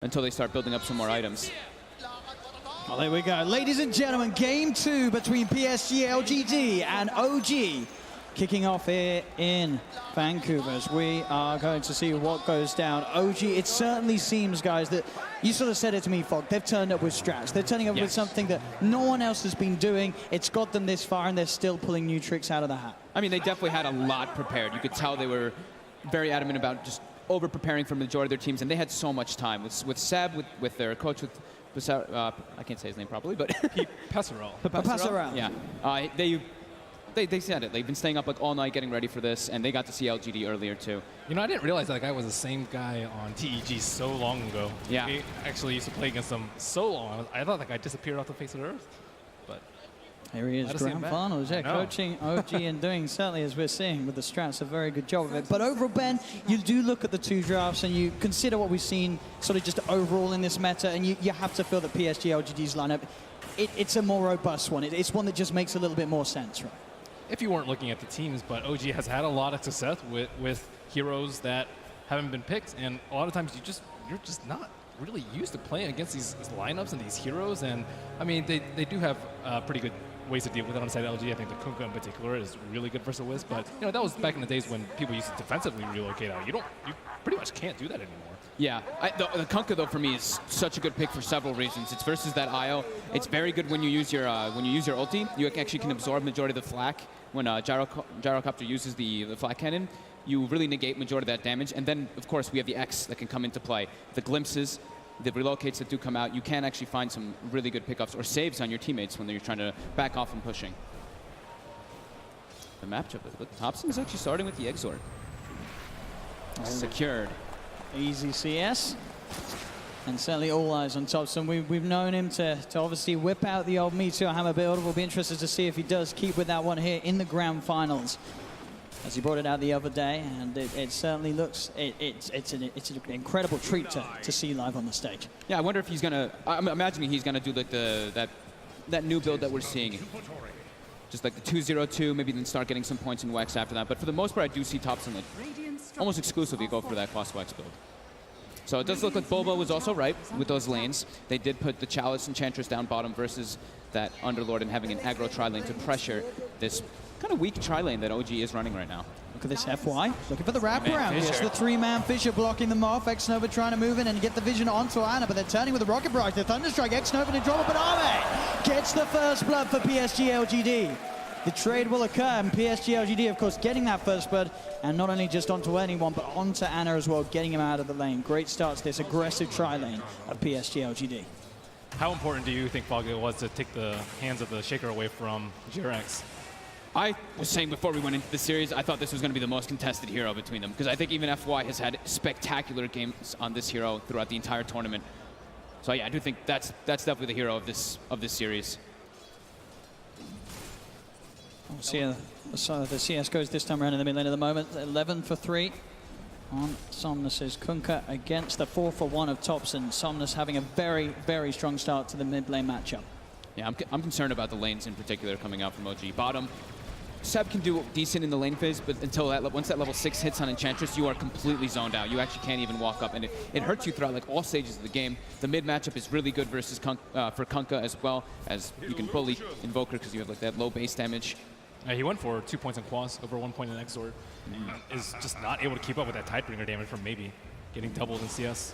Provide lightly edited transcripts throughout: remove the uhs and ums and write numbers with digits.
until they start building up some more items. Well, there we go. Ladies and gentlemen, game 2 between PSG, LGD, and OG. Kicking off here in Vancouver as we are going to see what goes down. OG, it certainly seems, guys, that you sort of said it to me, Fogg, they've turned up with strats. They're turning up with something that no one else has been doing. It's got them this far, and they're still pulling new tricks out of the hat. I mean, they definitely had a lot prepared. You could tell they were very adamant about just over-preparing for the majority of their teams, and they had so much time. With Seb, with their coach, I can't say his name properly, but Passerelle. Yeah. They said it. They've been staying up like all night getting ready for this, and they got to see LGD earlier too. You know, I didn't realize that guy was the same guy on TEG so long ago. Yeah. We actually used to play against him so long. I thought that guy disappeared off the face of the earth. But here he is, Grand Finals, coaching OG and doing certainly, as we're seeing with the strats, a very good job of it. But overall, Ben, you do look at the two drafts and you consider what we've seen sort of just overall in this meta, and you have to feel that PSG LGD's lineup, it's a more robust one. It's one that just makes a little bit more sense, right? If you weren't looking at the teams, but OG has had a lot of success with heroes that haven't been picked, and a lot of times you're just not really used to playing against these lineups and these heroes. And I mean, they do have pretty good ways to deal with it on the side of LG. I think the Kunkka in particular is really good versus Wisp, but you know, that was back in the days when people used to defensively relocate out. You pretty much can't do that anymore. Yeah, the Kunkka though for me is such a good pick for several reasons. It's versus that IO. It's very good when you use your ulti. You actually can absorb majority of the flak. When Gyrocopter uses the flak cannon, you really negate majority of that damage. And then, of course, we have the X that can come into play. The glimpses, the relocates that do come out, you can actually find some really good pickups or saves on your teammates when you're trying to back off and pushing. The matchup with Thompson is actually starting with the Exort. Secured. Easy CS. And certainly all eyes on Thompson. We've known him to obviously whip out the old Meteor Hammer build. We'll be interested to see if he does keep with that one here in the Grand Finals, as he brought it out the other day. And it certainly looks, it's an incredible treat to see live on the stage. Yeah, I wonder if he's gonna, I'm imagining he's gonna do like that new build that we're seeing. Just like the 2-0-2, maybe then start getting some points in Wex after that. But for the most part, I do see Thompson like almost exclusively go for that cross Wex build. So it does look like Bobo was also right with those lanes. They did put the Chalice Enchantress down bottom versus that Underlord and having an aggro tri-lane to pressure this kind of weak tri-lane that OG is running right now. Look at this FY, looking for the wraparound. It's the three-man Fissure blocking them off. X-Nova trying to move in and get the vision onto Ana, but they're turning with the Rocket Barrage. The Thunderstrike, X-Nova to drop it, but Ame gets the first blood for PSG LGD. The trade will occur, and PSG LGD, of course, getting that first blood, and not only just onto anyone, but onto Ana as well, getting him out of the lane. Great start to this aggressive tri-lane of PSG LGD. How important do you think, Fogg, it was to take the hands of the Shaker away from JRX? I was saying before we went into the series, I thought this was going to be the most contested hero between them, because I think even FY has had spectacular games on this hero throughout the entire tournament. So yeah, I do think that's definitely the hero of this series. So the CS goes this time around in the mid lane at the moment. 11 for 3 on Somnus's Kunkka against the 4 for 1 of Thompson. Somnus having a very, very strong start to the mid lane matchup. Yeah, I'm concerned about the lanes in particular coming out from OG. Bottom, Seb can do decent in the lane phase, but once that level 6 hits on Enchantress, you are completely zoned out. You actually can't even walk up, and it hurts you throughout like all stages of the game. The mid matchup is really good versus for Kunkka, as well as you can bully Invoker because you have like that low base damage. He went for 2 points in Quas, over 1 point in Exort. Is just not able to keep up with that Tidebringer damage from maybe getting doubled in CS.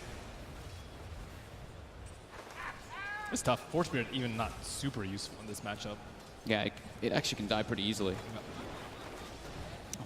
It's tough. Force Spirit even not super useful in this matchup. Yeah, it actually can die pretty easily.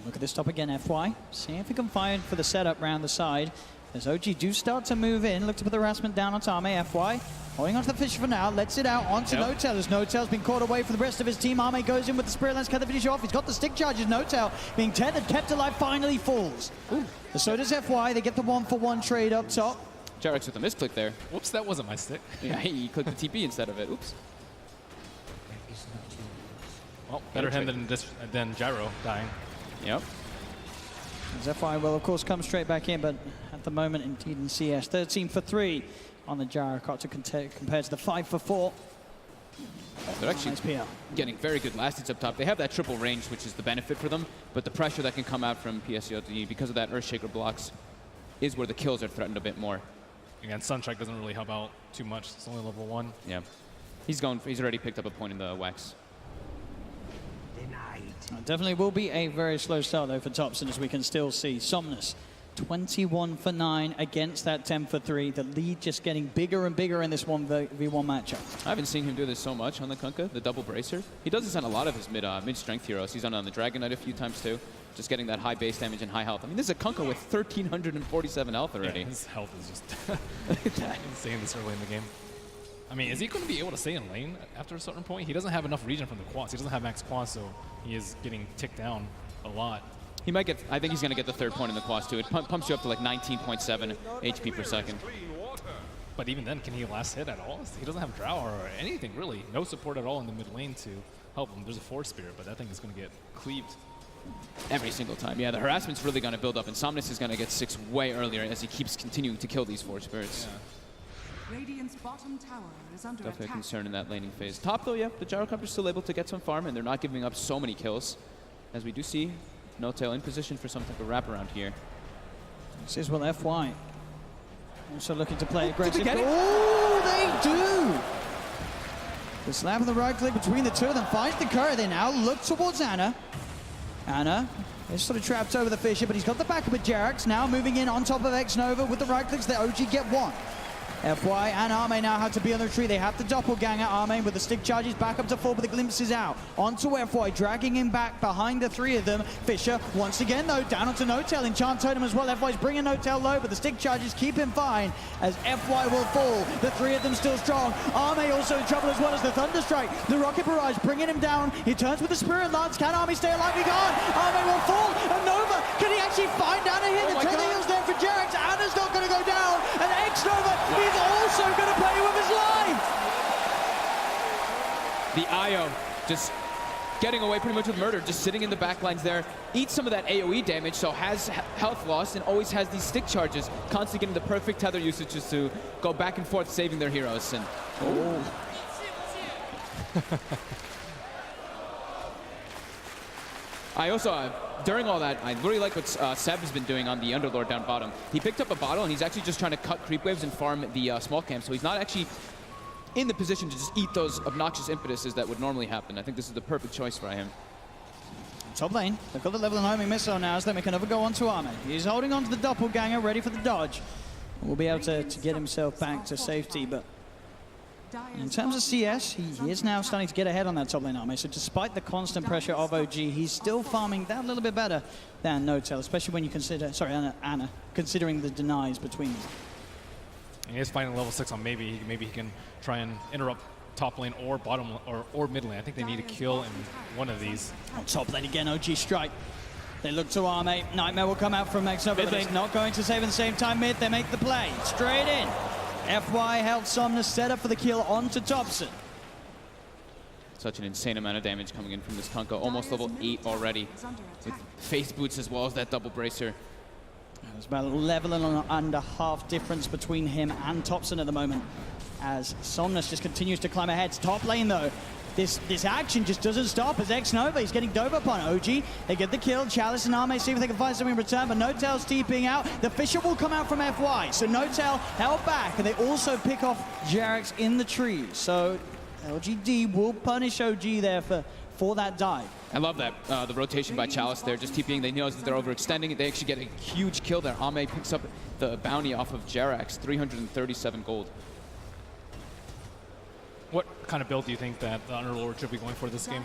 Look at this top again, FY. See if we can find for the setup round the side. As OG do start to move in, look to put the harassment down on Ame. FY holding onto the Fissure for now, lets it out onto N0tail. As N0tail's been caught away from the rest of his team. Ame goes in with the Spirit Lance, cut the finish off. He's got the stick charges. N0tail being tethered, kept alive, finally falls. Ooh. So does FY. They get the 1-for-1 trade up top. JRX with a misclick there. Whoops, that wasn't my stick. Yeah, he clicked the TP instead of it. Oops. Well, better him than Gyro dying. Yep. As FY will, of course, come straight back in, but at the moment, indeed, in CS, 13 for 3 on the Gyrocopter compared to the 5 for 4. They're actually nice getting very good last hits up top. They have that triple range, which is the benefit for them, but the pressure that can come out from PSG because of that Earthshaker blocks is where the kills are threatened a bit more. Again, Sunstrike doesn't really help out too much. It's only level 1. Yeah. He's already picked up a point in the Wex. Definitely will be a very slow start, though, for Topson, as we can still see. Somnus, 21 for 9 against that 10 for 3. The lead just getting bigger and bigger in this 1v1 matchup. I haven't seen him do this so much on the Kunkka, the double bracer. He does this on a lot of his mid-strength heroes. He's done it on the Dragon Knight a few times, too. Just getting that high base damage and high health. I mean, this is a Kunkka with 1,347 health already. Yeah, his health is just insane this early in the game. I mean, is he going to be able to stay in lane after a certain point? He doesn't have enough regen from the quads. He doesn't have max quads, so he is getting ticked down a lot. He might get, I think he's going to get the 3rd point in the quads, too. It pumps you up to like 19.7 HP per second. But even then, can he last hit at all? He doesn't have Drow or anything, really. No support at all in the mid lane to help him. There's a Force Spirit, but that thing is going to get cleaved. Every single time. Yeah, the harassment's really going to build up, and Somnus is going to get 6 way earlier as he keeps continuing to kill these Force Spirits. Yeah. Radiant's bottom tower is under Definitely a attack. concern in that laning phase. Top, though, yeah, the Gyrocopter's still able to get some farm, and they're not giving up so many kills. As we do see No-Tail in position for some type of wraparound here. This is what FY also looking to play aggressive. Did we get it? Oh, they do! The slap of the right click between the two of them finds the curry. They now look towards Ana. Ana is sort of trapped over the Fisher, but he's got the backup of Jerax. Now moving in on top of X-Nova with the right clicks. The OG get 1. FY and Arme now have to be on the tree. They have the doppelganger. Arme with the stick charges back up to 4, but the glimpse is out. Onto FY, dragging him back behind the 3 of them. Fisher once again, though, down onto No-Tail. Enchant Totem as well. FY's bringing No-Tail low, but the stick charges keep him fine as FY will fall. The 3 of them still strong. Arme also in trouble as well as the Thunderstrike. The Rocket Barrage bringing him down. He turns with the Spirit Lance. Can Arme stay alive? He can't. Arme will fall. And Nova, can he actually find Ana here? The tether heals there for Jerax. Ana's not going to go down. And X-Nova is also going to play with his life. The IO just getting away pretty much with murder, just sitting in the back lines there, eats some of that AoE damage, so has health loss and always has these stick charges, constantly getting the perfect tether usage just to go back and forth saving their heroes. And I also, during all that, I really like what Seb has been doing on the Underlord down bottom. He picked up a bottle and he's actually just trying to cut creep waves and farm the small camp, so he's not actually in the position to just eat those obnoxious impetuses that would normally happen. I think this is the perfect choice for him. Top lane, they've got the level and homing missile now as they make another go onto Arme. He's holding on to the doppelganger, ready for the dodge. Will be able to get himself back to safety, but in terms of CS, he is now starting to get ahead on that top lane Arme. So despite the constant pressure of OG, he's still farming that little bit better than No-Tail, especially when you consider, sorry, Ana, considering the denies between them. And he is fighting level 6 on maybe he can try and interrupt top lane or bottom or mid lane. I think they need a kill in one of these. On top lane again, OG strike. They look to Arme. Nightmare will come out from X-Nova, but it's not going to save at the same time mid. They make the play. Straight in. FY held Somnus set up for the kill onto Topson. Such an insane amount of damage coming in from this Kunkka. Almost level 8 already. With face boots as well as that double bracer. There's about a level and a half difference between him and Topson at the moment, as Somnus just continues to climb ahead. Top lane though, this action just doesn't stop as X-Nova is getting dove upon. OG, they get the kill. Chalice and Arme see if they can find something in return, but No-Tail's TPing out. The Fisher will come out from FY, so No-Tail held back, and they also pick off Jerax in the tree. So LGD will punish OG there for that dive. I love that, the rotation by Chalice there, just TPing. They know that they're overextending. They actually get a huge kill there. Arme picks up the bounty off of Jerax, 337 gold. What kind of build do you think that the Underlord should be going for this game?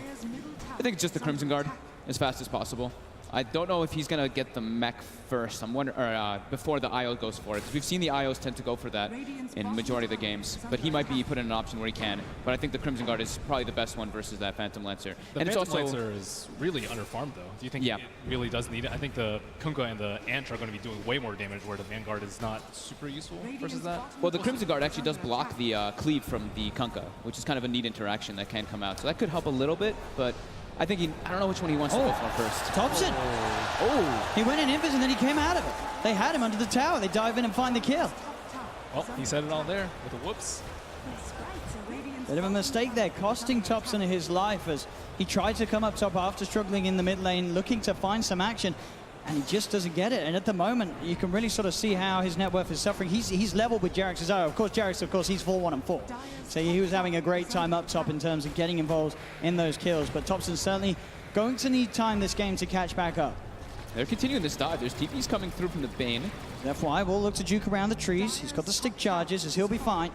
I think it's just the Crimson Guard as fast as possible. I don't know if he's going to get the mech first. I'm wondering, or before the IO goes for it, because we've seen the IOs tend to go for that in majority of the games. But he might be put in an option where he can. But I think the Crimson Guard is probably the best one versus that Phantom Lancer. The and Phantom it's also Lancer is really underfarmed, though. Do you think it really does need it? I think the Kunkka and the Ant are going to be doing way more damage, where the Vanguard is not super useful versus that. Well, the Crimson Guard actually does block the cleave from the Kunkka, which is kind of a neat interaction that can come out. So that could help a little bit, but I think I don't know which one he wants to go for first. Topson. Oh. He went in invis and then he came out of it. They had him under the tower. They dive in and find the kill. Well, he said it all there with a whoops. Bit of a mistake there, costing Topson his life as he tried to come up top after struggling in the mid lane, looking to find some action. and he just doesn't get it. And at the moment, you can really sort of see how his net worth is suffering. He's leveled with Jarek's. Of course, Jarek's, he's 4-1-4. So he was having a great time up top in terms of getting involved in those kills. But Thompson's certainly going to need time this game to catch back up. They're continuing this dive. There's TPs coming through from the Bane. FY will look to juke around the trees. He's got the stick charges, as he'll be fine.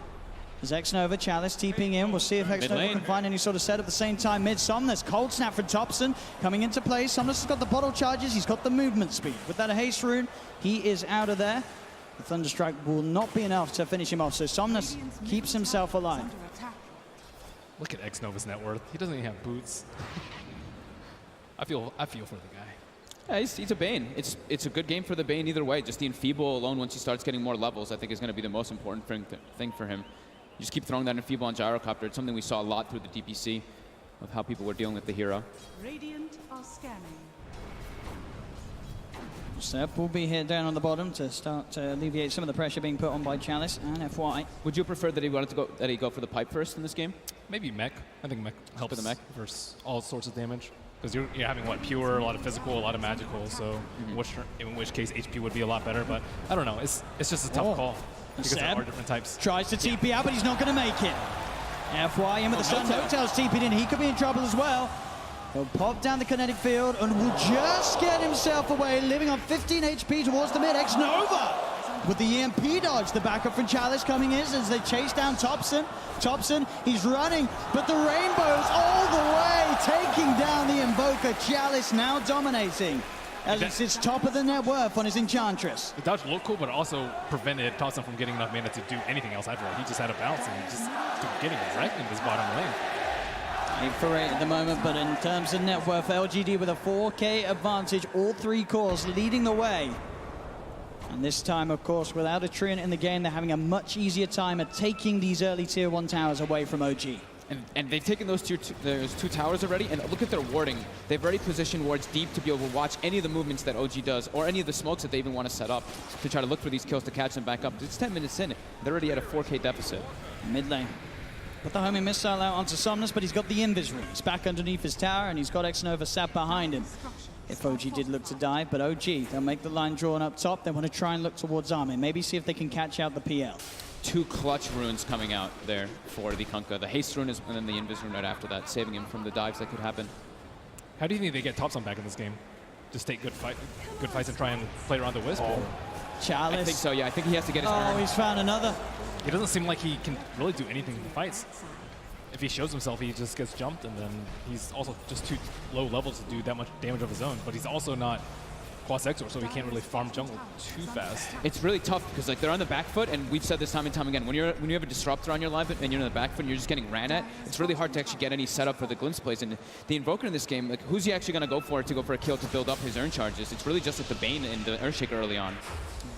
As X-Nova, Chalice TPing in. We'll see if X-Nova can find any sort of set at the same time. Mid Somnus, cold snap from Thompson coming into play. Somnus has got the bottle charges. He's got the movement speed. With that haste rune, he is out of there. The Thunderstrike will not be enough to finish him off. So Somnus keeps himself alive. Look at X-Nova's net worth. He doesn't even have boots. I feel for the guy. Yeah, he's a Bane. It's a good game for the Bane either way. Just the Enfeeble alone, once he starts getting more levels, I think is going to be the most important thing for him. You just keep throwing that Enfeeble on Gyrocopter. It's something we saw a lot through the DPC of how people were dealing with the hero. Radiant are scanning. Seb will be here down on the bottom to start to alleviate some of the pressure being put on by Chalice and FY. Would you prefer that he go for the pipe first in this game? Maybe mech. I think mech helps the mech versus all sorts of damage. Because you're having, what, pure, a lot of physical, a lot of magical, so in which case HP would be a lot better, but I don't know. It's just a tough call. Because there are different types. Tries to TP out, but he's not going to make it. FY in with the Sun Hotels TP'd in. He could be in trouble as well. He'll pop down the kinetic field and will just get himself away, living on 15 HP towards the mid. X-Nova with the EMP dodge. The backup from Chalice coming in as they chase down Thompson. Thompson, he's running, but the Rainbow's all the way, taking down the Invoker. Chalice now dominating as he sits top of the net worth on his Enchantress. The dodge looked cool, but also prevented Thompson from getting enough mana to do anything else after that. He just had a bounce and he just getting wrecked in this bottom lane. 8 for 8 at the moment, but in terms of net worth, LGD with a 4K advantage, all 3 cores leading the way. And this time, of course, without a Treant in the game, they're having a much easier time at taking these early Tier 1 towers away from OG. And they've taken those two towers already, and look at their warding. They've already positioned wards deep to be able to watch any of the movements that OG does, or any of the smokes that they even want to set up to try to look for these kills to catch them back up. It's 10 minutes in. They're already at a 4K deficit. Mid lane. Put the homing missile out onto Somnus, but he's got the Invis ring. He's back underneath his tower, and he's got X-Nova sat behind him. If OG did look to dive, but OG, they'll make the line drawn up top. They want to try and look towards Armin. Maybe see if they can catch out the PL. 2 clutch runes coming out there for the Kunkka. The haste rune is, and then the Invis rune right after that, saving him from the dives that could happen. How do you think they get Thompson back in this game? Just take good fights and try and play around the wisp? Oh. Chalice. I think so, yeah. I think he has to get his turn. Oh, he's found another. It doesn't seem like he can really do anything in the fights. If he shows himself, he just gets jumped, and then he's also just too low levels to do that much damage of his own. But he's also not Quas Exor, so he can't really farm jungle too fast. It's really tough because like they're on the back foot, and we've said this time and time again. When you have a disruptor on your line and you're in the back foot and you're just getting ran at, it's really hard to actually get any setup for the glimpse plays. And the Invoker in this game, like who's he actually going to go for a kill to build up his urn charges? It's really just like the Bane and the Earthshaker early on.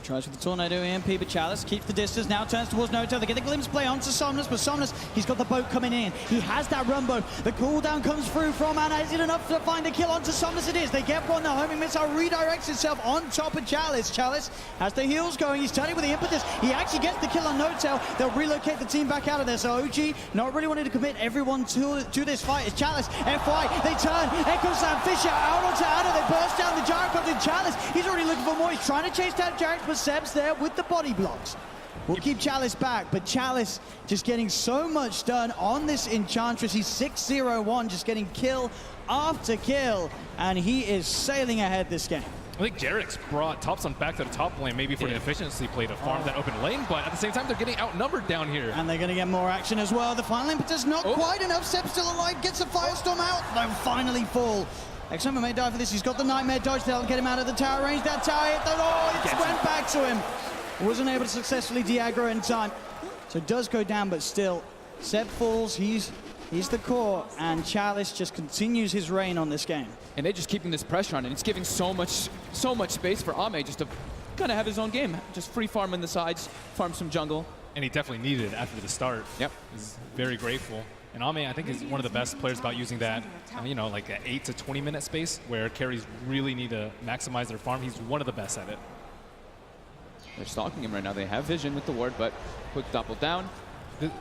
Tries with the Tornado EMP, but Chalice keeps the distance, now turns towards Noto. They get the glimpse play onto Somnus, but Somnus, he's got the boat coming in. He has that rumbo. The cooldown comes through from Anna. Is it enough to find a kill onto Somnus? It is. They get one. The homing missile redirects itself on top of Chalice. Chalice has the heals going. He's turning with the impetus. He actually gets the kill on Notel. They'll relocate the team back out of there. So OG not really wanting to commit everyone to this fight. It's Chalice, FY, they turn. Echo Slam, Fisher out onto Anna. They burst down the Gyrocopter. Chalice, he's already looking for more. He's trying to chase down Jarek, but Seb's there with the body blocks. We'll keep Chalice back, but Chalice just getting so much done on this Enchantress. He's 6-0-1, just getting kill after kill, and he is sailing ahead this game. I think Jarek's brought Thompson back to the top lane, maybe for the efficiency play to farm that open lane, but at the same time, they're getting outnumbered down here. And they're going to get more action as well. The final impetus not quite enough. Seb's still alive, gets a Firestorm out. They'll finally fall. X-Nova may die for this. He's got the Nightmare dodge. They'll get him out of the tower range. That tower hit the... Oh, it went back to him. Wasn't able to successfully de-aggro in time. So it does go down, but still, Seb falls. He's the core, and Chalice just continues his reign on this game. And they're just keeping this pressure on, and it's giving so much space for Ame just to kind of have his own game. Just free farm on the sides, farm some jungle. And he definitely needed it after the start. Yep. He's very grateful. And Ame, I think, is one of the best players about using that, you know, like an 8 to 20 minute space where carries really need to maximize their farm. He's one of the best at it. They're stalking him right now. They have vision with the ward, but quick double down.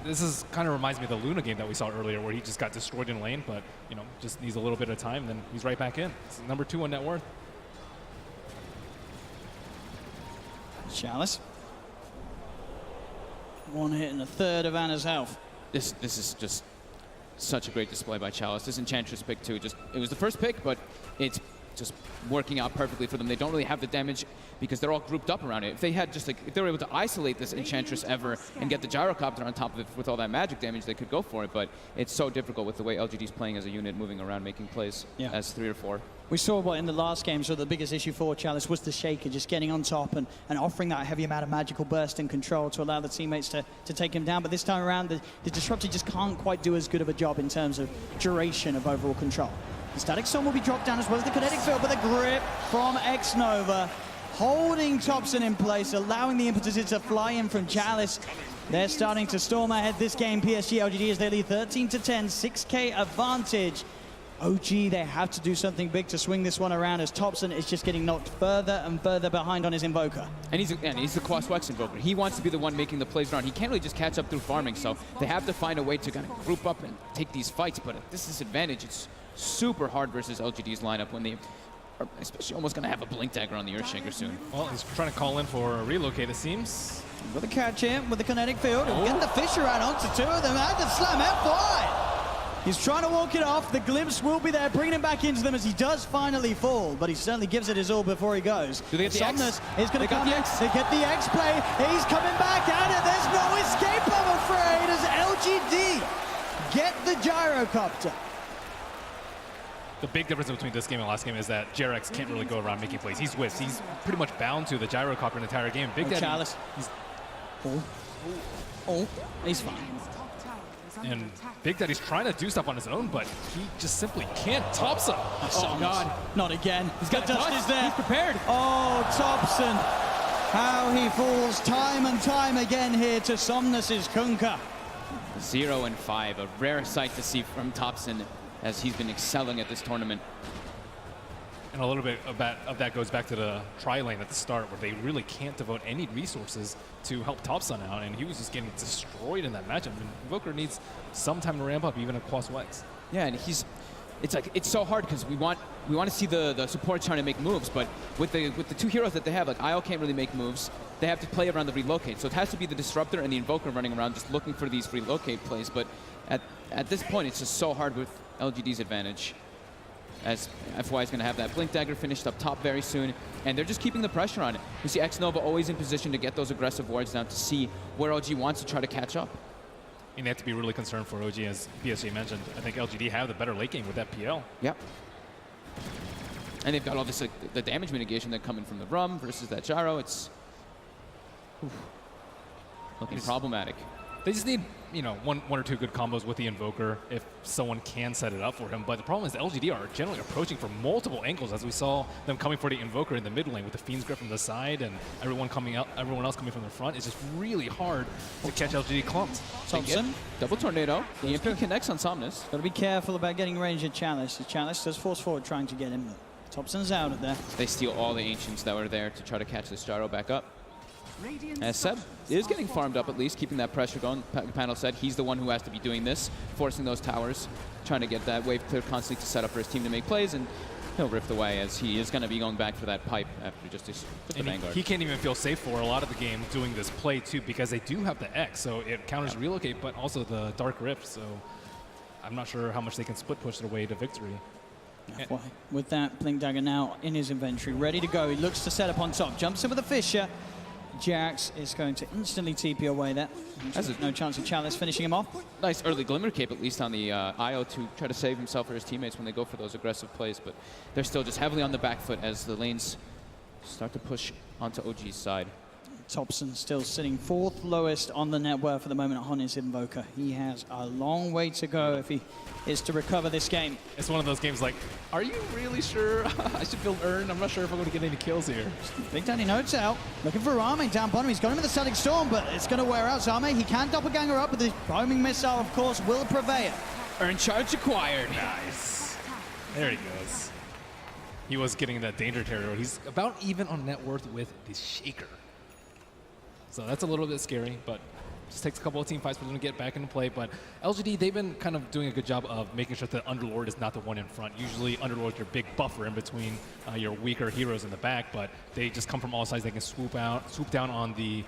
This is kind of reminds me of the Luna game that we saw earlier where he just got destroyed in lane, but, you know, just needs a little bit of time, then he's right back in. It's number 2 on net worth. Chalice. One hit and a third of Anna's health. This is just such a great display by Chalice. This Enchantress pick too, it was the first pick, but it's just working out perfectly for them. They don't really have the damage because they're all grouped up around it. If they had just if they were able to isolate this Enchantress ever and get the Gyrocopter on top of it with all that magic damage, they could go for it, but it's so difficult with the way LGD's playing as a unit, moving around, making plays as 3 or 4. We saw what in the last game, so the biggest issue for Chalice was the Shaker, just getting on top and offering that heavy amount of magical burst and control to allow the teammates to take him down. But this time around, the Disruptor just can't quite do as good of a job in terms of duration of overall control. The Static Storm will be dropped down as well as the Kinetic Field, but the grip from X-Nova holding Thompson in place, allowing the impetus to fly in from Chalice. They're starting to storm ahead this game, PSG LGD, as they lead 13-10, 6K advantage. OG, they have to do something big to swing this one around, as Thompson is just getting knocked further and further behind on his Invoker. And he's the Quas Wex Invoker. He wants to be the one making the plays around. He can't really just catch up through farming, so they have to find a way to kind of group up and take these fights. But at this disadvantage, it's super hard versus LGD's lineup when they are especially almost going to have a Blink Dagger on the Earthshaker soon. Well, he's trying to call in for a relocate, it seems. With a catch in, with the Kinetic Field, and getting the Fisher out onto 2 of them, and the Slam F5! He's trying to walk it off. The glimpse will be there, bringing him back into them as he does finally fall, but he certainly gives it his all before he goes. Do they get the Somnus X? is going to come the in. X? They get the X play. He's coming back at it. There's no escape, I'm afraid, as LGD get the Gyrocopter. The big difference between this game and last game is that JRX can't really go around making plays. He's whiffs. He's pretty much bound to the Gyrocopter the entire game. Big Daddy, Chalice. He's fine. And Big Daddy's trying to do stuff on his own, but he just simply can't. Thompson. Oh, God. Not again. He's got the dust touch. is there. He's prepared. Oh, Thompson. How he falls time and time again here to Somnus's Kunkka. 0 and 5, a rare sight to see from Thompson as he's been excelling at this tournament. And a little bit of that goes back to the tri-lane at the start, where they really can't devote any resources to help Thompson out, and he was just getting destroyed in that matchup. And Invoker needs some time to ramp up, even at Quas Wex. Yeah, and it's so hard because we want to see the support trying to make moves, but with the 2 heroes that they have, like IO can't really make moves. They have to play around the relocate, so it has to be the Disruptor and the Invoker running around just looking for these relocate plays. But at this point, it's just so hard with LGD's advantage, as FY is going to have that Blink Dagger finished up top very soon, and they're just keeping the pressure on it. We see X-Nova always in position to get those aggressive wards down to see where OG wants to try to catch up. And they have to be really concerned for OG, as PSG mentioned. I think LGD have the better late game with that PL. Yep. And they've got all this, like, the damage mitigation that coming from the Rum versus that Gyro. It's looking problematic. They just need, one or two good combos with the Invoker if someone can set it up for him. But the problem is the LGD are generally approaching from multiple angles, as we saw them coming for the Invoker in the mid lane with the Fiend's Grip from the side and everyone else coming from the front. It's just really hard to catch LGD clumps. Thompson. Double Tornado. The EMP connects on Somnus. Got to be careful about getting range at Chalice. The Chalice does force forward trying to get him. Thompson's out of there. They steal all the Ancients that were there to try to catch this Gyro back up. As Seb is getting farmed up, at least, keeping that pressure going. Panel said he's the one who has to be doing this, forcing those towers, trying to get that wave clear constantly to set up for his team to make plays, and he'll rift away as he is going to be going back for that pipe after just the Vanguard. He can't even feel safe for a lot of the game doing this play, too, because they do have the X, so it counters relocate, but also the Dark Rift, so I'm not sure how much they can split push their way to victory. With that Blink Dagger now in his inventory, ready to go. He looks to set up on top, jumps in with a Fisher. Jax is going to instantly TP away there. No chance of Chalice finishing him off. Nice early Glimmer Cape, at least on the IO, to try to save himself or his teammates when they go for those aggressive plays, but they're still just heavily on the back foot as the lanes start to push onto OG's side. Thompson still sitting 4th lowest on the net worth at the moment on his Invoker. He has a long way to go if he is to recover this game. It's one of those games like, are you really sure I should build Urn? I'm not sure if I'm going to get any kills here. Big Daddy notes out, looking for Ame down bottom. He's got him with the Static Storm, but it's going to wear out. So Ame, he can doppelganger up, but the homing missile, of course, will prevail. Urn charge acquired. Nice. There he goes. He was getting that danger territory. He's about even on net worth with the Shaker. So that's a little bit scary, but Just takes a couple of team fights for them to get back into play. But LGD, they've been kind of doing a good job of making sure that Underlord is not the one in front. Usually Underlord's your big buffer in between your weaker heroes in the back, but they just come from all sides. They can swoop down on the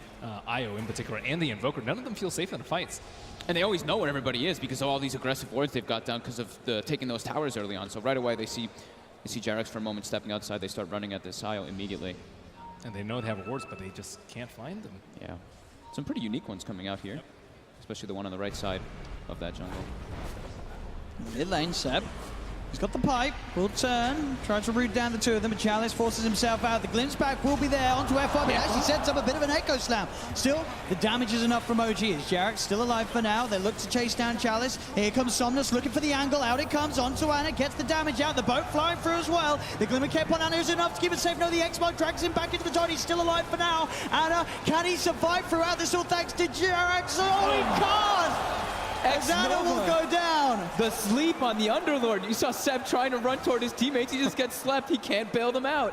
IO in particular and the Invoker. None of them feel safe in the fights. And they always know where everybody is because of all these aggressive wards they've got down because of taking those towers early on. So right away they see JerAx for a moment stepping outside. They start running at this IO immediately. And they know they have wards, but they just can't find them. Yeah. Some pretty unique ones coming out here, especially the one on the right side of that jungle. Mid lane, Seb. He's got the pipe, will turn, tries to root down the two of them, but Chalice forces himself out. The glimpse back will be there onto F1, but it actually sets up a bit of an echo slam. Still, the damage is enough from OG. Is JerAx still alive for now? They look to chase down Chalice. Here comes Somnus looking for the angle. Out it comes onto Ana, gets the damage out. The boat flying through as well. The Glimmer Cape on Ana is enough to keep it safe. No, the X-Mark drags him back into the dot. He's still alive for now. Ana, can he survive throughout this all thanks to JerAx? Oh, he can't! Ana will go down. The sleep on the Underlord. You saw Seb trying to run toward his teammates. He just gets slept. He can't bail them out.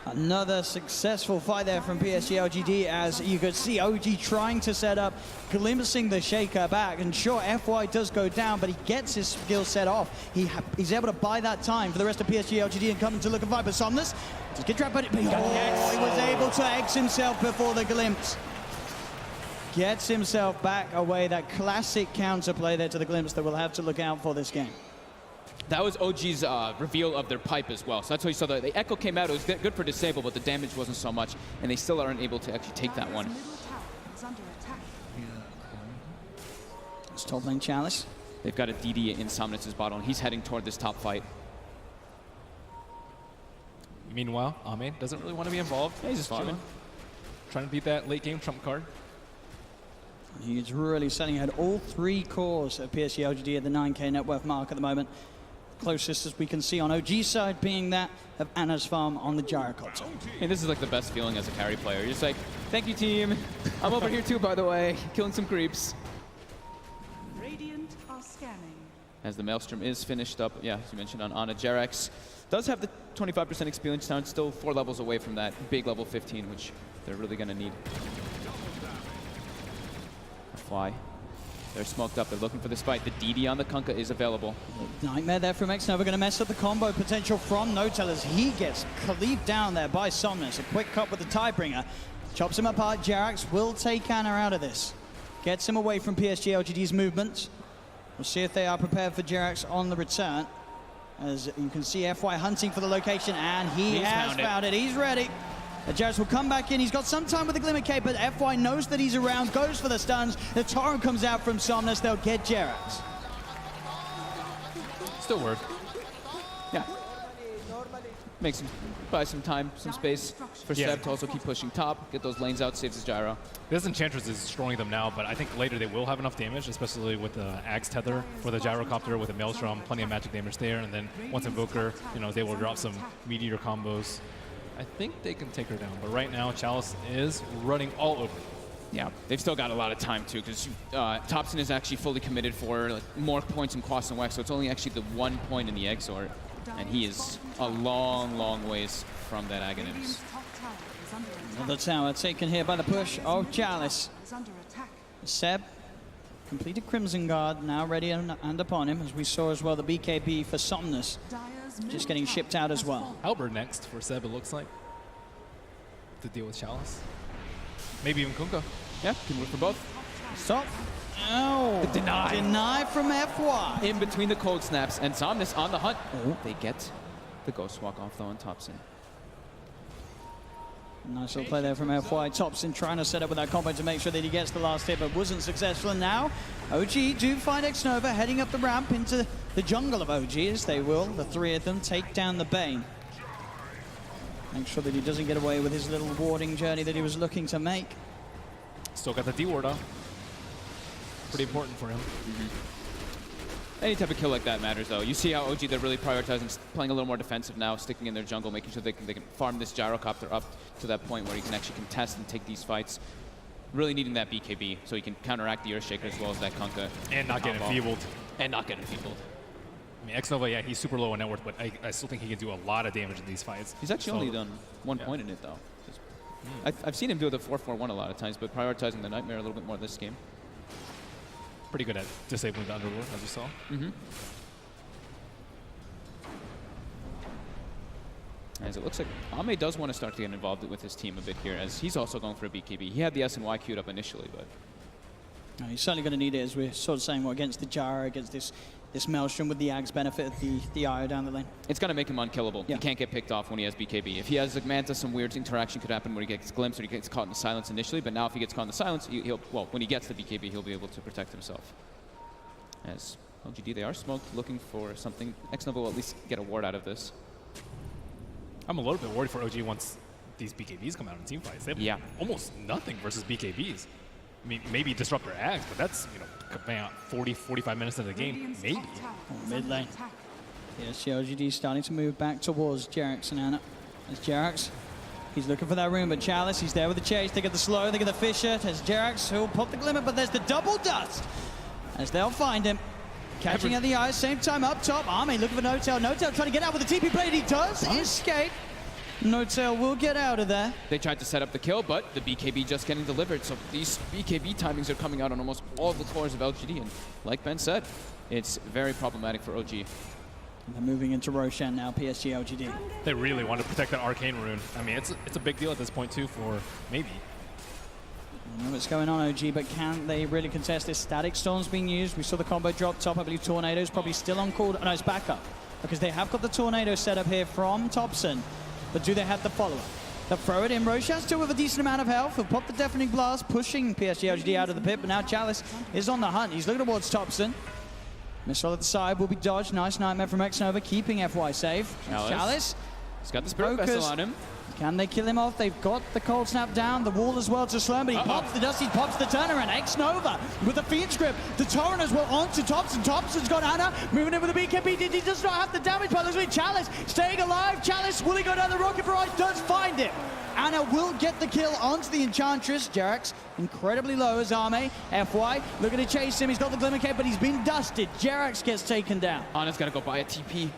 Another successful fight there from PSG LGD, as you could see OG trying to set up, glimpsing the Shaker back. And sure, FY does go down, but he gets his skill set off. He's able to buy that time for the rest of PSG LGD and coming to look at Viper. Somnus does get trapped, but he was able to X himself before the glimpse. Gets himself back away. That classic counterplay there to the glimpse that we'll have to look out for this game. That was OG's reveal of their pipe as well. So that's why you saw the echo came out. It was good for disable, but the damage wasn't so much, and they still aren't able to actually take that one. It's top lane Chalice. They've got a DD in Somnus' bottle, and he's heading toward this top fight. Meanwhile, Ame doesn't really want to be involved. Yeah, he's just chilling. Trying to beat that late game trump card. He's really setting ahead all three cores of PSG LGD at the 9K net worth mark at the moment. Closest as we can see on OG's side being that of Ana's farm on the gyrocopter. And this is like the best feeling as a carry player. You're just like, thank you, team. I'm over here too, by the way, killing some creeps. Radiant are scanning. As the Maelstrom is finished up, yeah, as you mentioned on Ana, JerAx does have the 25% experience down, still 4 levels away from that big level 15, which they're really going to need. Fly. They're smoked up. They're looking for this fight. The DD on the Kunkka is available. Nightmare there from X-Nova, going to mess up the combo potential from No-Tell as he gets cleaved down there by Somnus. A quick cut with the Tidebringer. Chops him apart. JerAx will take Ana out of this. Gets him away from PSG LGD's movements. We'll see if they are prepared for JerAx on the return. As you can see, FY hunting for the location, and he has found it. He's ready. JerAx will come back in. He's got some time with the Glimmer Cape, but FY knows that he's around, goes for the stuns. The torrent comes out from Somnus. They'll get JerAx. Still work. Yeah. Makes him buy some time, some space for Seb to also keep pushing top, get those lanes out, saves his gyro. This Enchantress is destroying them now, but I think later they will have enough damage, especially with the Axe Tether for the Gyrocopter, with the Maelstrom, plenty of magic damage there, and then once Invoker, you know, they will drop some Meteor combos. I think they can take her down, but right now Chalice is running all over. Yeah, they've still got a lot of time too, because Thompson is actually fully committed for like, more points in Quas and Wex, so it's only actually the 1 point in the Exort, and he is a long, long ways from that Aghanims. The tower taken here by the push of Chalice. Seb completed Crimson Guard, now ready and upon him, as we saw as well the BKB for Somnus just getting shipped out as well. Halberd next for Seb, it looks like, to deal with Chalice. Maybe even Kunkka. Yeah, can work for both. Stop. Oh, the deny. Deny from FY. In between the cold snaps, and Somnus on the hunt. Oh, they get the Ghost Walk off though on Thompson. Nice little play there from FY. Thompson trying to set up with that combo to make sure that he gets the last hit, but wasn't successful. And now OG do find X-Nova heading up the ramp into the jungle of OG, as they will, the three of them, take down the Bane. Make sure that he doesn't get away with his little warding journey that he was looking to make. Still got the D-ward up. Pretty important for him. Any type of kill like that matters, though. You see how OG, they're really prioritizing playing a little more defensive now, sticking in their jungle, making sure they can farm this Gyrocopter up to that point where he can actually contest and take these fights. Really needing that BKB so he can counteract the Earthshaker as well as that Kunkka. And not get enfeebled. And not get enfeebled. I mean, X-Nova, yeah, he's super low on net worth, but I still think he can do a lot of damage in these fights. He's actually only done 1 point in it, though. I've seen him do the 4-4-1 a lot of times, but prioritizing the Nightmare a little bit more this game. Pretty good at disabling the Underlord, as you saw. As it looks like Ame does want to start to get involved with his team a bit here, as he's also going for a BKB. He had the S and Y queued up initially, but... No, he's certainly going to need it, as we're sort of saying, well, against the Gyro, against this Maelstrom with the Ag's benefit of the IO down the lane. It's going to make him unkillable. Yeah. He can't get picked off when he has BKB. If he has like Manta, some weird interaction could happen where he gets glimpsed or he gets caught in the silence initially, but now if he gets caught in the silence, well, when he gets the BKB, he'll be able to protect himself. As LGD, they are smoked, looking for something. Xnova will at least get a ward out of this. I'm a little bit worried for OG once these BKBs come out in team fights. They have almost nothing versus BKBs. I mean, maybe disrupt their Ags, but that's, you know, coming out 40, 45 minutes into the game, maybe. Mid lane. Yes, LGD starting to move back towards Jerax and Ana. There's Jerax. He's looking for that room, but Chalice, he's there with the chase. They get the slow, they get the Fisher. There's Jerax, who'll pop the glimmer, but there's the double dust. As they'll find him. Catching at the eye, same time up top. Ame looking for No-Tail. No-Tail trying to get out with the TP blade. He does escape. No-Tail will get out of there. They tried to set up the kill, but the BKB just getting delivered. So these BKB timings are coming out on almost all the cores of LGD. And like Ben said, it's very problematic for OG. And they're moving into Roshan now, PSG LGD. They really want to protect that Arcane Rune. I mean, it's a big deal at this point, too, for maybe. I don't know what's going on, OG, but can they really contest this? Static Storm's being used. We saw the combo drop top. I believe Tornado's probably still on call. No, it's back up. Because they have got the Tornado set up here from Thompson. But do they have the follow-up? They'll throw it in. Roshan still with a decent amount of health. He'll pop the Deafening Blast, pushing PSG LGD out of the pit. But now Chalice is on the hunt. He's looking towards Thompson. Missile at the side will be dodged. Nice Nightmare from Xnova, keeping FY safe. Chalice. He's got the Spirit Vessel on him. Can they kill him off? They've got the Cold Snap down, the wall as well to slow him, but he pops the dust, he pops the turnaround. Xnova with the Fiend's Grip. The Torrent as well onto Thompson. Thompson's got Ana, moving in with the BKB. He does not have the damage, but looks like Chalice staying alive. Chalice, will he go down the rocket barrage? Does find it. Ana will get the kill onto the Enchantress. Jerax incredibly low as Ame. FY looking to chase him. He's got the Glimmer Cape, but he's been dusted. Jerax gets taken down. Ana's got to go buy a TP. He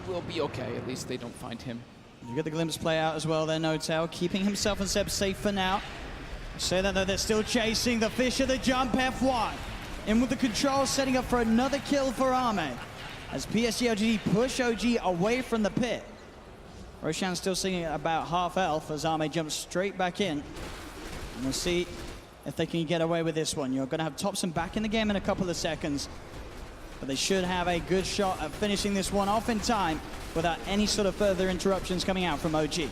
will be okay. At least they don't find him. You get the glimpse play out as well there, No-Tail, keeping himself and Seb safe for now. Say that though, they're still chasing the Fisher, the jump, FY. In with the control, setting up for another kill for Ame. As PSG LGD push OG away from the pit. Roshan's still singing at about half health as Ame jumps straight back in. And we'll see if they can get away with this one. You're going to have Thompson back in the game in a couple of seconds. But they should have a good shot at finishing this one off in time without any sort of further interruptions coming out from OG. The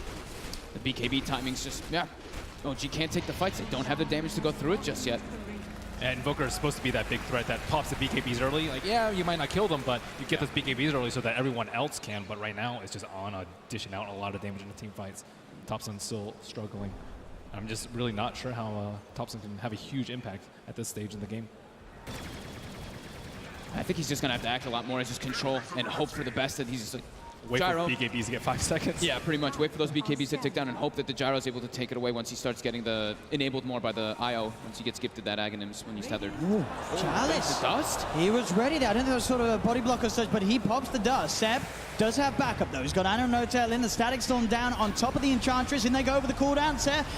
BKB timing's just, OG can't take the fights. They don't have the damage to go through it just yet. And Invoker is supposed to be that big threat that pops the BKBs early. Like, yeah, you might not kill them, but you get those BKBs early so that everyone else can. But right now, it's just Ana dishing out a lot of damage in the team fights. Thompson's still struggling. I'm just really not sure how Thompson can have a huge impact at this stage in the game. I think he's just going to have to act a lot more as just control and hope for the best that he's just like, Wait Gyro. for BKBs to get 5 seconds. Yeah, pretty much. Wait for those BKBs to tick down and hope that the Gyro is able to take it away once he starts getting the enabled more by the IO, once he gets gifted that Aghanims when he's tethered. Ooh, Chalice. The dust? He was ready there. I don't think it was sort of a body block or such, but he pops the dust. Seb does have backup though. He's got Ana and No-Tail in, the Static Storm down on top of the Enchantress, and they go over the cooldown.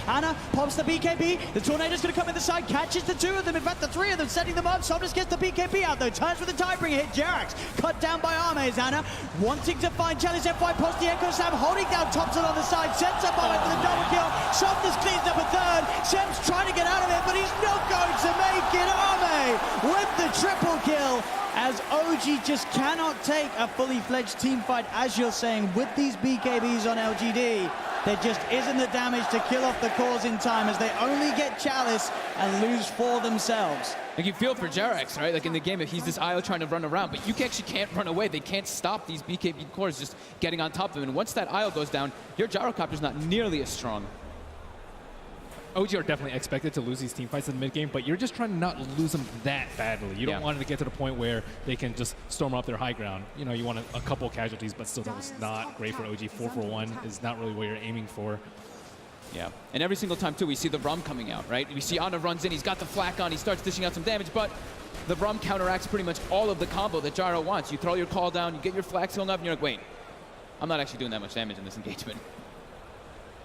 Ana pops the BKB. The Tornado's going to come in the side, catches the 2 of them, in fact the 3 of them, setting them up. Somnus gets the BKB out though, turns with the Tidebringer hit. Jerax cut down by Ame as Ana wanting to find Chalice. FY posts the Echo Slam, holding down Thompson on the side, sets up Ame for the double kill. Somnus cleans up a 3rd. Seb's trying to get out of it, but he's not going to make it. Ame with the triple kill, as OG just cannot take a fully fledged team fight, as you're saying, with these BKBs on LGD. There just isn't the damage to kill off the cores in time, as they only get Chalice and lose for themselves. Like, you feel for Jerax, right? Like in the game, if he's this IO trying to run around, but you actually can't run away. They can't stop these BKB cores just getting on top of him. And once that IO goes down, your Gyrocopter's not nearly as strong. OG are definitely expected to lose these team fights in the mid-game, but you're just trying to not lose them that badly. You don't want it to get to the point where they can just storm up their high ground. You know, you want a couple casualties, but still that was not great for OG. 4-for-1 is not really what you're aiming for. Yeah, and every single time, too, we see the Rum coming out, right? We see Ana runs in, he's got the flak on, he starts dishing out some damage, but the Rum counteracts pretty much all of the combo that Gyro wants. You throw your call down, you get your flax going up, and you're like, wait, I'm not actually doing that much damage in this engagement.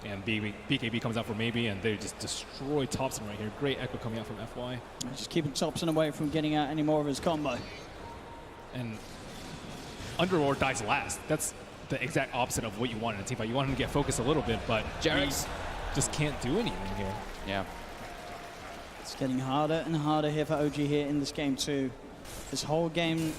And BKB comes out for maybe, and they just destroy Thompson right here. Great echo coming out from FY. Just keeping Thompson away from getting out any more of his combo. And Underlord dies last. That's the exact opposite of what you want in a team fight. You want him to get focused a little bit, but Jarex just can't do anything here. Yeah. It's getting harder and harder here for OG here in this game too. This whole game,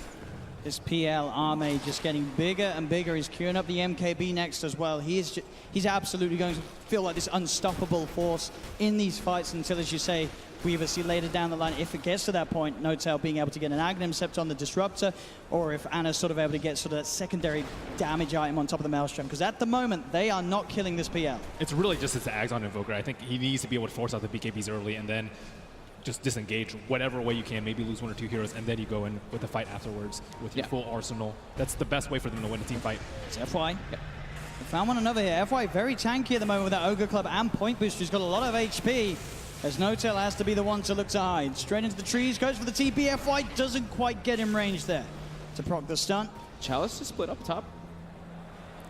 this PL Arme just getting bigger and bigger. He's queuing up the MKB next as well. He's absolutely going to feel like this unstoppable force in these fights until, as you say, we either see later down the line, if it gets to that point, Notel being able to get an Aghanim Scepter on the Disruptor, or if Anna's sort of able to get sort of that secondary damage item on top of the Maelstrom. Because at the moment, they are not killing this PL. It's really just his Axon Invoker. I think he needs to be able to force out the BKBs early and then just disengage whatever way you can, maybe lose 1 or 2 heroes, and then you go in with the fight afterwards with your full arsenal. That's the best way for them to win a team fight. It's FY. Yep. We found one another here. FY very tanky at the moment with that Ogre Club and Point Booster. He's got a lot of HP, as Notel has to be the one to look to hide. Straight into the trees, goes for the TP. FY doesn't quite get in range there to proc the stun. Chalice is split up top.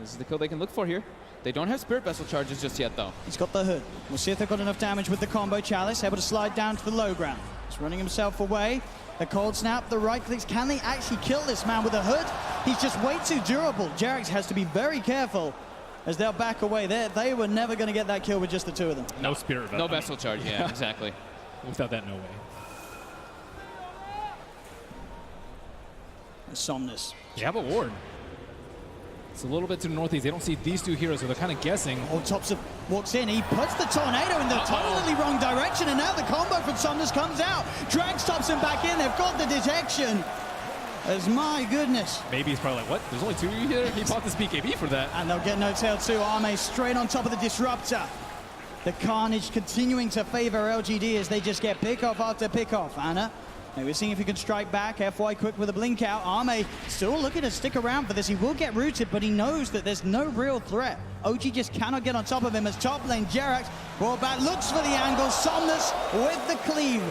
This is the kill they can look for here. They don't have Spirit Vessel charges just yet, though. He's got the hood. We'll see if they've got enough damage with the combo. Chalice able to slide down to the low ground. He's running himself away. The cold snap, the right clicks. Can they actually kill this man with a hood? He's just way too durable. Jarex has to be very careful as they'll back away. They were never going to get that kill with just the two of them. No Spirit Vessel. No Vessel charge, yeah, exactly. Without that, no way. Somnus. They have a ward. It's a little bit to the northeast. They don't see these two heroes, so they're kind of guessing. Oh, Thompson walks in. He puts the tornado in the totally wrong direction, and now the combo from Somnus comes out. Drags Thompson back in. They've got the detection. As my goodness. Maybe he's probably like, what? There's only 2 of you here? He bought this BKB for that. And they'll get no tail too. Arme straight on top of the Disruptor. The carnage continuing to favor LGD as they just get pick off after pick off. Anna, maybe seeing if he can strike back. FY quick with a blink out. Arme still looking to stick around for this. He will get rooted, but he knows that there's no real threat. OG just cannot get on top of him as top lane Jarex brought back, looks for the angle. Somnus with the cleave.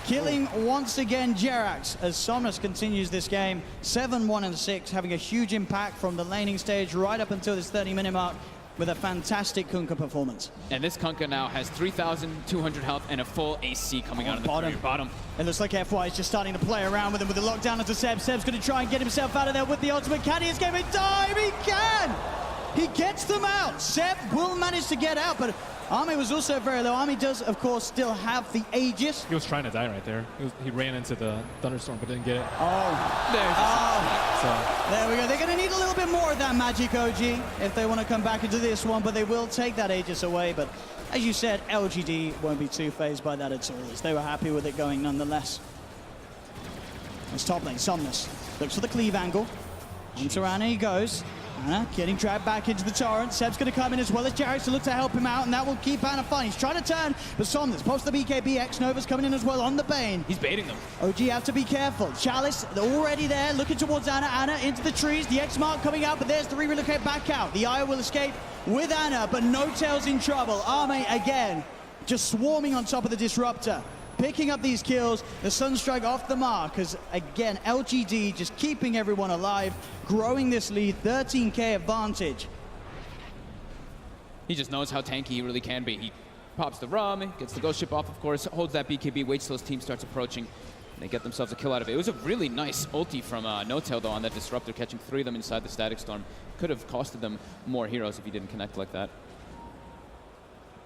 Killing once again Jarex as Somnus continues this game. 7-1 and 6, having a huge impact from the laning stage right up until this 30-minute mark with a fantastic Kunkka performance. And this Kunkka now has 3,200 health and a full AC coming out of the bottom. It looks like FY is just starting to play around with him with the lockdown onto Seb. Seb's going to try and get himself out of there with the ultimate. Can he escape in time? He can! He gets them out. Seb will manage to get out, but Arme was also very low. Arme does, of course, still have the Aegis. He was trying to die right there. He ran into the thunderstorm, but didn't get it. There we go. They're going to need a little bit more of that magic, OG, if they want to come back into this one, but they will take that Aegis away. But as you said, LGD won't be too phased by that at all, as they were happy with it going nonetheless. It's top lane, Somnus looks for the cleave angle. Into Anna he goes. Anna getting dragged back into the torrent. Seb's going to come in as well as Jarex to look to help him out, and that will keep Anna fine. He's trying to turn, but Somnus posts the BKB. X-Nova's coming in as well on the Bane. He's baiting them. OG have to be careful. Chalice already there, looking towards Anna. Anna into the trees. The X-Mark coming out, but there's the re-relocate back out. The Eye will escape with Anna, but No Tail's in trouble. Arme again, just swarming on top of the Disruptor. Picking up these kills, the Sunstrike off the mark, as again, LGD just keeping everyone alive, growing this lead, 13k advantage. He just knows how tanky he really can be. He pops the rum, gets the ghost ship off, of course, holds that BKB, waits till his team starts approaching, and they get themselves a kill out of it. It was a really nice ulti from No-Tail, though, on that Disruptor, catching 3 of them inside the Static Storm. Could have costed them more heroes if he didn't connect like that.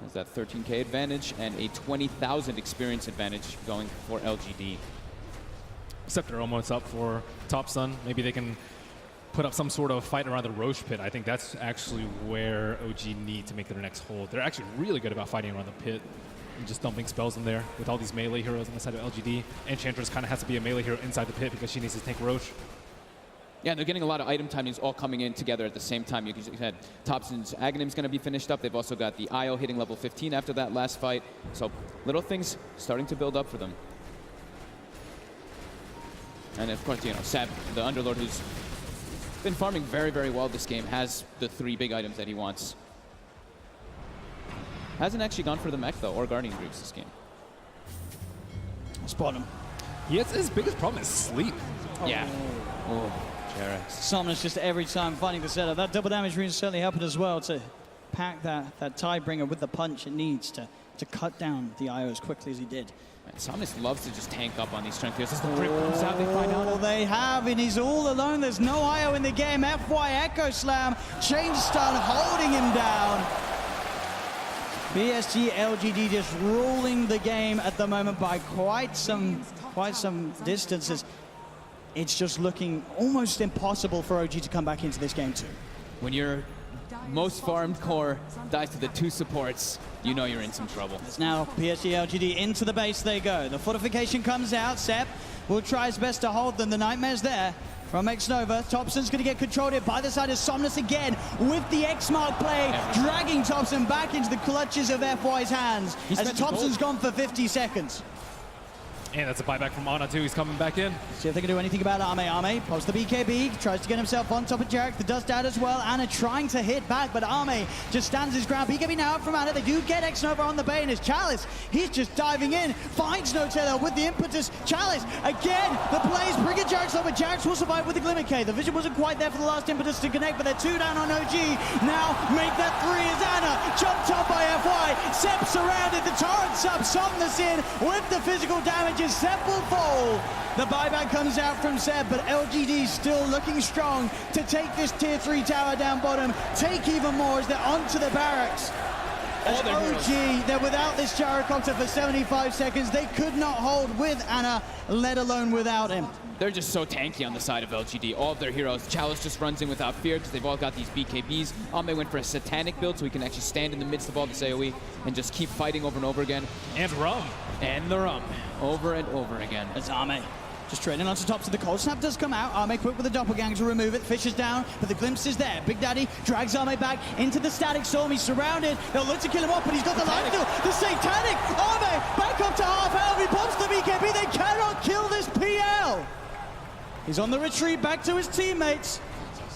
There's that 13k advantage and a 20,000 experience advantage going for LGD. Scepter almost up for Top Sun. Maybe they can put up some sort of fight around the Roche pit. I think that's actually where OG need to make their next hold. They're actually really good about fighting around the pit and just dumping spells in there with all these melee heroes on the side of LGD. Enchantress kind of has to be a melee hero inside the pit because she needs to tank Roche. Yeah, and they're getting a lot of item timings all coming in together at the same time. You had Thompson's Aghanim's going to be finished up. They've also got the IO hitting level 15 after that last fight. So little things starting to build up for them. And of course, you know, Seb, the Underlord, who's been farming very, very well this game, has the 3 big items that he wants. Hasn't actually gone for the mech, though, or Guardian Greaves this game. Spot him. His biggest problem is sleep. Yeah. Oh. Jarex. Somnus just every time finding the setup. That double damage rune certainly helping as well to pack that Tidebringer with the punch it needs to cut down the IO as quickly as he did. And Somnus loves to just tank up on these strength heroes. As the grip comes out, they find out. Oh, they have, and he's all alone. There's no IO in the game. FY Echo Slam, Chain Stun holding him down. PSG LGD just ruling the game at the moment by quite some distances. It's just looking almost impossible for OG to come back into this game too. When your most farmed core dies to the 2 supports, you know you're in some trouble. It's now PSG LGD into the base they go. The fortification comes out. Sep will try his best to hold them. The Nightmare's there from Xnova. Thompson's going to get controlled here by the side of Somnus again with the X-Mark play, dragging Thompson back into the clutches of FY's hands as Thompson's gone for 50 seconds. And that's a buyback from Ana too. He's coming back in. See if they can do anything about Ame. Ame pops the BKB, tries to get himself on top of Jarek. The dust out as well. Ana trying to hit back, but Ame just stands his ground. BKB now out from Ana. They do get Xnova on the bay, and it's Chalice. He's just diving in, finds No Taylor with the impetus. Chalice again. The plays bring it Jarek's over. Jarek's will survive with the Glimmer K. The vision wasn't quite there for the last impetus to connect, but they're 2 down on OG. Now make that 3 as Ana jumped up by FY. Sep surrounded. The torrent's up. Somnus in with the physical damages. Sep will fall. The buyback comes out from Seb, but LGD still looking strong to take this tier 3 tower down bottom, take even more as they're onto the barracks. As OG, they're without this gyrocopter for 75 seconds. They could not hold with Ana, let alone without him. They're just so tanky on the side of LGD. All of their heroes. Chalice just runs in without fear because they've all got these BKBs. Ame went for a satanic build so he can actually stand in the midst of all this AoE and just keep fighting over and over again. And Rum. And the Rum. Over and over again. It's Ame. Just trading onto top, so the cold snap does come out. Ame quick with the doppelganger to remove it. Fisher's down, but the glimpse is there. Big Daddy drags Ame back into the static storm. He's surrounded. They'll look to kill him off, but he's got the life steal. The satanic. Ame back up to half health. He pops the BKB. They cannot kill this PL. He's on the retreat back to his teammates.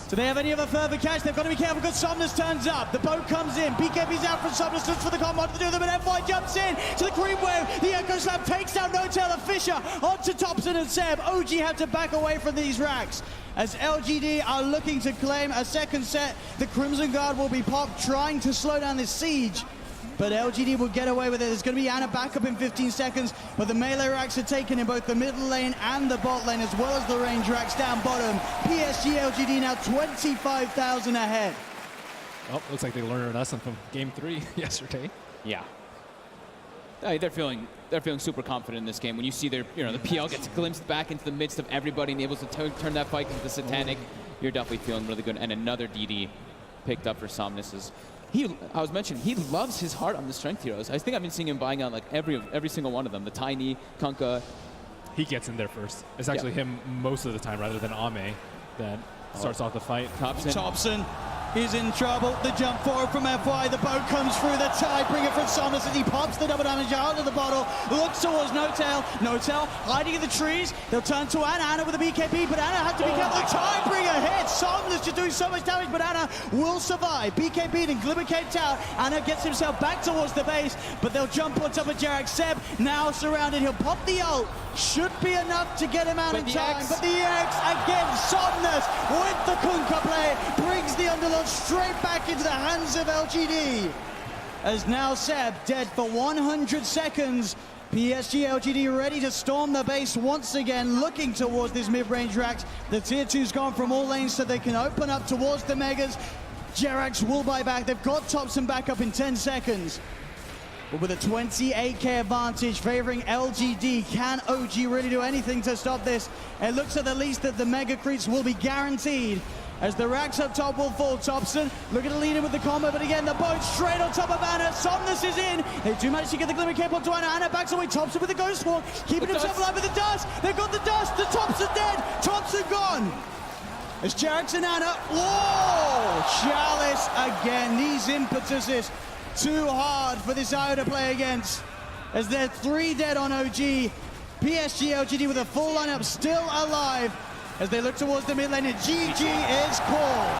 Do they have any other further catch? They've got to be careful because Somnus turns up. The boat comes in. BKB's out from Somnus. Looks for the combo to do them, and FY jumps in to the creep wave. The Echo Slam takes down No Taylor. Fisher onto Thompson and Seb. OG have to back away from these racks as LGD are looking to claim a second set. The Crimson Guard will be popped, trying to slow down this siege. But LGD will get away with it. There's going to be Ana back up in 15 seconds, but the melee racks are taken in both the middle lane and the bot lane, as well as the range racks down bottom. PSG LGD now 25,000 ahead. Oh, looks like they learned a lesson from Game 3 yesterday. Yeah. They're feeling super confident in this game. When you see their, the PL gets glimpsed back into the midst of everybody and able to turn that fight into the satanic, you're definitely feeling really good. And another DD picked up for Somnus. I was mentioning, he loves his heart on the strength heroes. I think I've been seeing him buying out like every single one of them. The Tiny, Kunkka. He gets in there first. It's actually him most of the time rather than Ame that starts off the fight. Thompson is in trouble. The jump forward from FY. The boat comes through. The Tidebringer from Somnus as he pops the double damage out of the bottle. Looks towards No Tail. No Tail hiding in the trees. They'll turn to Ana. Ana with a BKB, but Ana had to be careful. The Tidebringer hits. Somnus just doing so much damage, but Ana will survive. BKB and Glimmer Cape out. Ana gets himself back towards the base, but they'll jump on top of Jarek. Seb now surrounded. He'll pop the ult. Should be enough to get him out in time. But the X again. Somnus with the Kunkka play brings the underlord straight back into the hands of LGD. As now Seb dead for 100 seconds. PSG LGD ready to storm the base once again, looking towards these mid-range racks. The tier 2's gone from all lanes so they can open up towards the Megas. Jerax will buy back. They've got Thompson back up in 10 seconds. But with a 28k advantage favoring LGD, can OG really do anything to stop this? It looks at the least that the Mega Creeps will be guaranteed as the racks up top will fall. Thompson looking to lead in with the combo, but again the boat straight on top of Ana. Somnus is in. They do manage to get the Glimmer Cape onto Ana. Ana backs away. Thompson with the Ghost Walk, keeping himself alive with the dust. They've got the dust. The Thompson dead. Thompson gone. As Jarek's and Ana. Whoa! Chalice again. These impetuses too hard for this IO to play against. As they're 3 dead on OG. PSG LGD with a full lineup still alive as they look towards the mid lane, and GG is called.